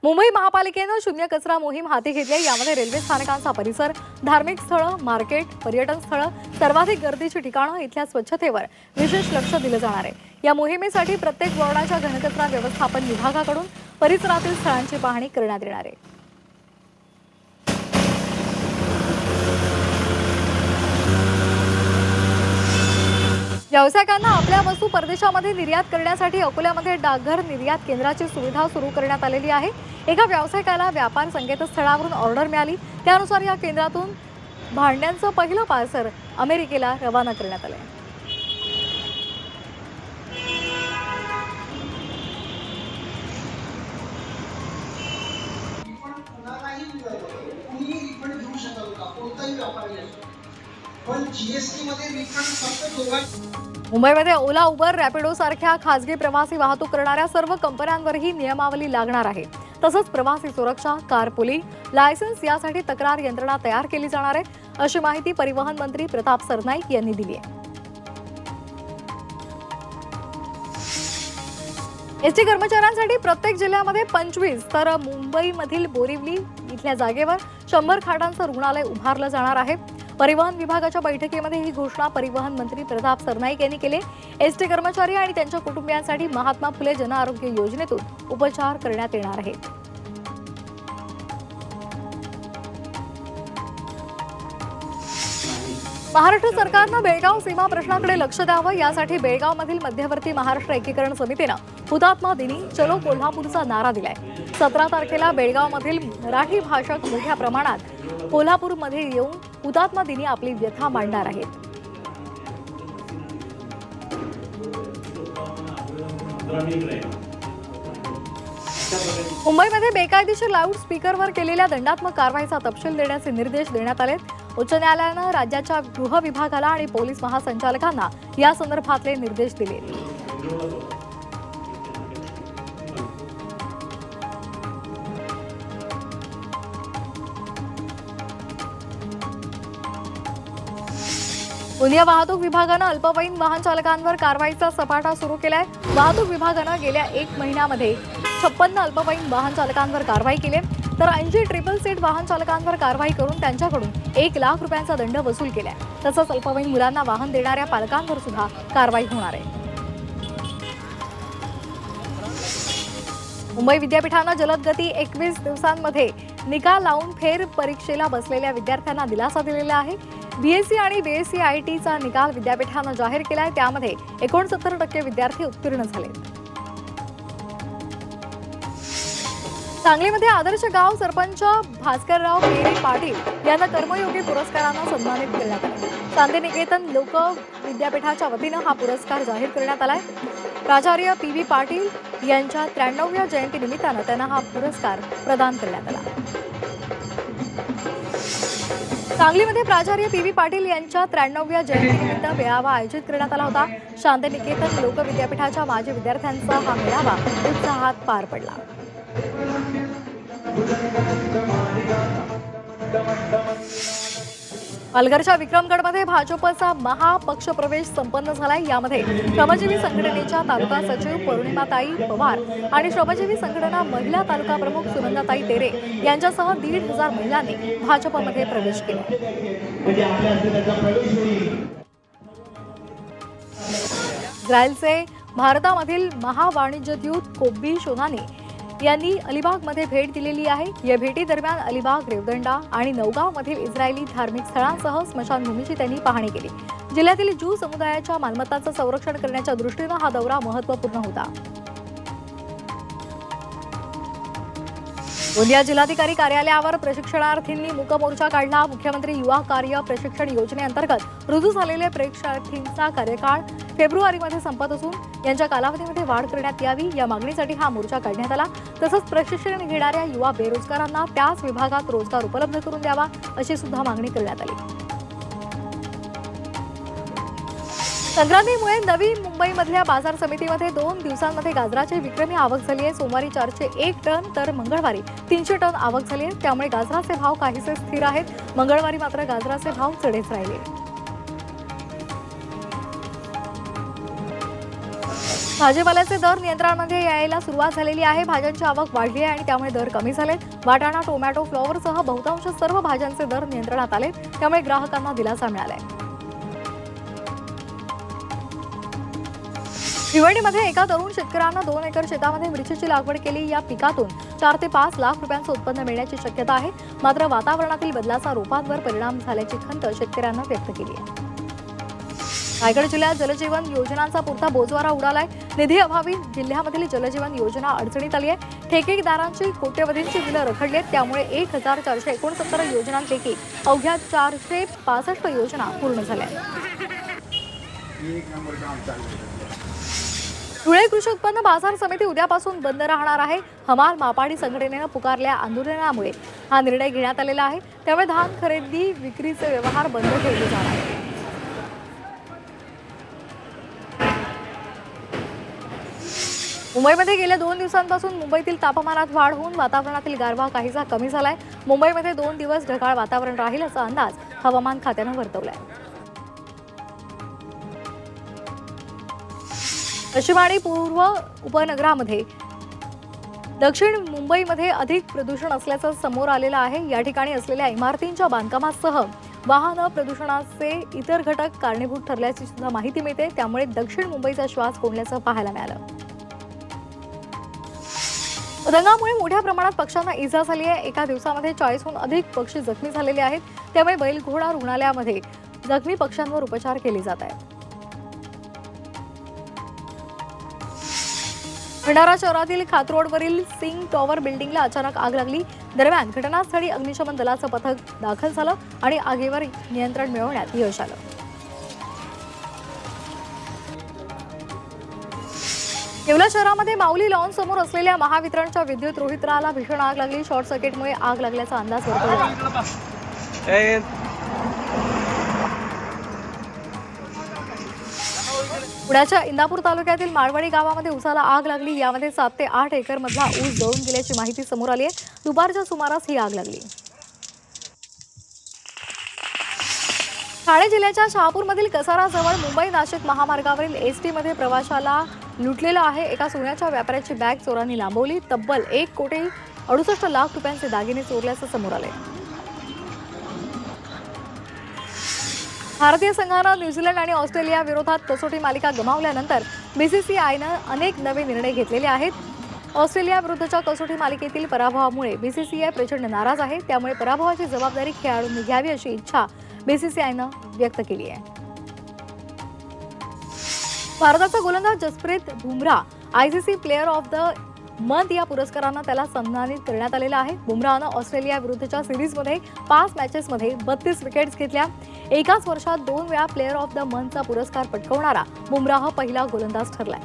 मुंबई महापालिकेने शून्य कचरा मोहीम हाती घेतली। यामध्ये रेल्वे स्थानकांचा परिसर, धार्मिक स्थळं, मार्केट, पर्यटन स्थळं, सर्वाधिक गर्दीची ठिकाणं इथल्या स्वच्छतेवर विशेष लक्ष दिलं जाणार आहे। या मोहिमेसाठी प्रत्येक वॉर्डाच्या घनकचरा व्यवस्थापन विभागाकडून परिसरातील स्थळांची पाहणी करण्यात येणार आहे। व्यावसायिकांना आपल्या वस्तू परदेशामध्ये निर्यात करण्यासाठी अकोल्यामध्ये डाकघर निर्यात केंद्राची सुविधा सुरू करण्यात आलेली आहे। एका व्यावसायिकाला व्यापार संकेतस्थळावरून ऑर्डर मिळाली, त्यानुसार या केंद्रातून भांड्यांचं पहिलं पार्सल अमेरिकेला रवाना करण्यात आलं। मुंबईमध्ये ओला, उबर, रॅपिडो सारख्या खासगी प्रवासी वाहतूक करणाऱ्या सर्व कंपन्यांवरही नियमावली लागणार आहे। तसंच प्रवासी सुरक्षा, कारपुलिंग, लायसन्स यासाठी तक्रार यंत्रणा तयार केली जाणार आहे, अशी माहिती परिवहन मंत्री प्रताप सरनाईक यांनी दिली आहे। एसटी कर्मचाऱ्यांसाठी प्रत्येक जिल्ह्यामध्ये 25 तर मुंबईमधील बोरिवली इथल्या जागेवर 100 खाटांचं रुग्णालय उभारलं जाणार आहे। परिवहन विभागाच्या बैठकीमध्ये ही घोषणा परिवहन मंत्री प्रताप सरनाईक यांनी केली। एसटी कर्मचारी आणि त्यांच्या कुटुंबियांसाठी महात्मा फुले जन आरोग्य योजनेतून उपचार करण्यात येणार आहेत। महाराष्ट्र सरकारनं बेळगाव सीमा प्रश्नाकडे लक्ष द्यावं, यासाठी बेळगावमधील मध्यवर्ती महाराष्ट्र एकीकरण समितीनं हुतात्मा दिनी चलो कोल्हापूरचा नारा दिलाय। 17 तारखेला बेळगावमधील मराठी भाषक मोठ्या प्रमाणात कोल्हापूरमध्ये येऊन हुतात्मा दिनी आपली व्यथा मांडणार आहेत। मुंबईमध्ये बेकायदेशीर लाऊड स्पीकरवर केलेल्या दंडात्मक कारवाईचा तपशील देण्याचे निर्देश देण्यात आले। उच्च न्यायालयानं राज्याच्या गृह विभागाला आणि पोलीस महासंचालकांना या संदर्भातले निर्देश दिले। गोंदिया वाहतूक विभागानं अल्पवयीन वाहन चालकांवर कारवाईचा सपाटा सुरू केलाय। वाहतूक विभागानं गेल्या 1 महिन्यामध्ये 56 अल्पवयीन वाहन चालकांवर कारवाई केली, तर 80 ट्रिपल सीट वाहन चालकांवर कारवाई करून त्यांच्याकडून 1 लाख रुपयांचा दंड वसूल केलाय। तसंच अल्पवयीन मुलांना वाहन देणाऱ्या पालकांवर सुद्धा कारवाई होणार आहे। मुंबई विद्यापीठानं जलद गती 21 दिवसांमध्ये निकाल लावून फेर परीक्षेला बसलेल्या विद्यार्थ्यांना दिलासा दिलेला आहे। बीएससी आणि बीएससी आयटीचा निकाल विद्यापीठानं जाहीर केलाय, त्यामध्ये 69% विद्यार्थी उत्तीर्ण झाले। सांगलीमध्ये आदर्श गाव सरपंच भास्करराव पेरे पाटील यांना कर्मयोगी पुरस्कारानं सन्मानित करण्यात आले। शांतिनिकेतन लोक विद्यापीठाच्या वतीनं हा पुरस्कार जाहीर करण्यात आलाय। प्राचार्य पी.व्ही. पाटील यांच्या 93व्या जयंतीनिमित्तानं त्यांना हा पुरस्कार प्रदान करण्यात आला। सांगलीमध्ये प्राचार्य पी.व्ही. पाटील यांच्या 93व्या जयंतीनिमित्त मेळावा आयोजित करण्यात आला होता। शांतिनिकेतन लोक विद्यापीठाच्या माजी विद्यार्थ्यांचा हा मेळावा उत्साहात पार पडला। पालघरच्या विक्रमगडमध्ये भाजपचा महापक्षप्रवेश संपन्न झालाय। यामध्ये श्रमजीवी संघटनेच्या तालुका सचिव पौर्णिमाताई पवार आणि श्रमजीवी संघटना महिला तालुका प्रमुख सुनंदाताई तेरे यांच्यासह 1,500 महिलांनी भाजपमध्ये प्रवेश केला। इस्रायलचे भारतामधील महावाणिज्यदूत कोब्बी शोनानी यांनी अलिबागमध्ये भेट दिलेली आहे। या भेटीदरम्यान अलिबाग, रेवदंडा आणि नौगावमधील इस्रायली धार्मिक स्थळांसह स्मशानभूमीची त्यांनी पाहणी केली। जिल्ह्यातील ज्यू समुदायाच्या मालमत्तांचं संरक्षण करण्याच्या दृष्टीनं हा दौरा महत्त्वपूर्ण होता। गोंदिया जिल्हाधिकारी कार्यालयावर प्रशिक्षणार्थींनी मूक मोर्चा काढला। मुख्यमंत्री युवा कार्य प्रशिक्षण योजनेअंतर्गत रुजू झालेले प्रशिक्षणार्थींचा कार्यकाळ फेब्रुवारीमध्ये संपत असून यांच्या कालावधीमध्ये वाढ करण्यात यावी, या मागणीसाठी हा मोर्चा काढण्यात आला। तसंच प्रशिक्षण घेणाऱ्या युवा बेरोजगारांना त्याच विभागात रोजगार उपलब्ध करून द्यावा, अशी सुद्धा मागणी करण्यात आली। संक्रांतीमुळे नवी मुंबईमधल्या बाजार समितीमध्ये 2 दिवसांमध्ये गाजराची विक्रमी आवक झाली आहे। सोमवारी 401 टन तर मंगळवारी 300 टन आवक झाली आहे। त्यामुळे गाजराचे भाव काहीसे स्थिर आहेत। मंगळवारी मात्र गाजराचे भाव चढेच राहिले। भाजीपाल्याचे दर नियंत्रणामध्ये यायला सुरुवात झालेली आहे। भाज्यांची आवक वाढली आहे आणि त्यामुळे दर कमी झाले। वाटाणा, टोमॅटो, फ्लॉवरसह बहुतांश सर्व भाज्यांचे दर नियंत्रणात आले, त्यामुळे ग्राहकांना दिलासा मिळालाय। भिवंडीमध्ये एका तरुण शेतकऱ्यानं 2 एकर शेतामध्ये मिरचीची लागवड केली। या पिकातून 4 ते 5 लाख रुपयांचं उत्पन्न मिळण्याची शक्यता आहे। मात्र वातावरणातील बदलाचा रोपांवर परिणाम झाल्याची खंत शेतकऱ्यांना व्यक्त केली आहे। रायगड जिल्ह्यात जलजीवन योजनांचा पुरता बोजवारा उडालाय। निधी अभावी जिल्ह्यामधील जलजीवन योजना अडचणीत आली आहे। ठेकेदारांची कोट्यवधींची बिलं रखडली आहेत, त्यामुळे 1469 योजनांपैकी अवघ्या 465 योजना पूर्ण झाल्या आहेत। धुळे कृषी उत्पन्न बाजार समिती उद्यापासून बंद राहणार आहे। हमाल मापाडी संघटनेनं पुकारलेल्या आंदोलनामुळे हा निर्णय घेण्यात आलेला आहे, त्यामुळे धान खरेदी विक्रीचे व्यवहार बंद ठेवले जाणार आहेत। मुंबईमध्ये गेल्या 2 दिवसांपासून मुंबईतील तापमानात वाढ होऊन वातावरणातील गारवा काहीसा कमी झालाय। मुंबईमध्ये 2 दिवस ढगाळ वातावरण राहील असा अंदाज हवामान खात्यानं वर्तवलाय। पश्चिम आणि पूर्व उपनगरामध्ये दक्षिण मुंबईमध्ये अधिक प्रदूषण असल्याचं समोर आलेलं आहे। या ठिकाणी असलेल्या इमारतींच्या बांधकामासह वाहन प्रदूषणाचे इतर घटक कारणीभूत ठरल्याची सुद्धा माहिती मिळते, त्यामुळे दक्षिण मुंबईचा श्वास कोंडल्याचं पाहायला मिळालं। पतंगामुळे मोठ्या प्रमाणात पक्ष्यांना इजा झाली आहे। एका दिवसामध्ये 40हून अधिक पक्षी जखमी झालेले आहेत, त्यामुळे बैलघोडा रुग्णालयामध्ये जखमी पक्ष्यांवर उपचार केले जात आहेत। भंडारा शहरातील खातरोडवरील सिंग टॉवर बिल्डिंगला अचानक आग लागली। दरम्यान घटनास्थळी अग्निशमन दलाचं पथक दाखल झालं आणि आगीवर नियंत्रण मिळवण्यात यश आलं। येवला शहरामध्ये माऊली लॉन समोर असलेल्या महावितरणच्या विद्युत रोहित्राला भीषण आग लागली। शॉर्ट सर्किटमुळे आग लागल्याचा अंदाज वर्तवला। पुण्याच्या इंदापूर तालुक्यातील माळवाडी गावामध्ये उसाला आग लागली। यामध्ये 7 ते 8 एकर मधला ऊस जळून गेल्याची माहिती समोर आली आहे। दुपारच्या सुमारास ही आग लागली। ठाणे जिल्ह्याच्या शहापूरमधील कसाराजवळ मुंबई नाशिक महामार्गावरील एसटी मध्ये प्रवाशाला लुटलेलं आहे। एका सोन्याच्या व्यापाऱ्याची बॅग चोरांनी लांबवली। तब्बल 1,68,00,000 रुपयांचे दागिने चोरल्याचं समोर आले। भारतीय संघानं न्यूझीलंड आणि ऑस्ट्रेलिया विरोधात कसोटी मालिका गमावल्यानंतर बीसीसीआयनं अनेक नवे निर्णय घेतलेले आहेत। ऑस्ट्रेलिया विरुद्धच्या कसोटी मालिकेतील पराभवामुळे बीसीसीआय प्रचंड नाराज आहे, त्यामुळे पराभवाची जबाबदारी खेळाडूंनी घ्यावी अशी इच्छा बीसीसीआयनं व्यक्त केली आहे। भारताचा गोलंदाज Jasprit Bumrah ICC player of the month या पुरस्कारानं त्याला सन्मानित करण्यात आलेला आहे। बुमराहनं ऑस्ट्रेलिया विरुद्धच्या सिरीजमध्ये 5 मॅचेसमध्ये 32 विकेट्स घेतल्या। एकाच वर्षात 2 वेळा प्लेयर ऑफ द मंथचा पुरस्कार पटकावणारा बुमराह पहिला गोलंदाज ठरलाय।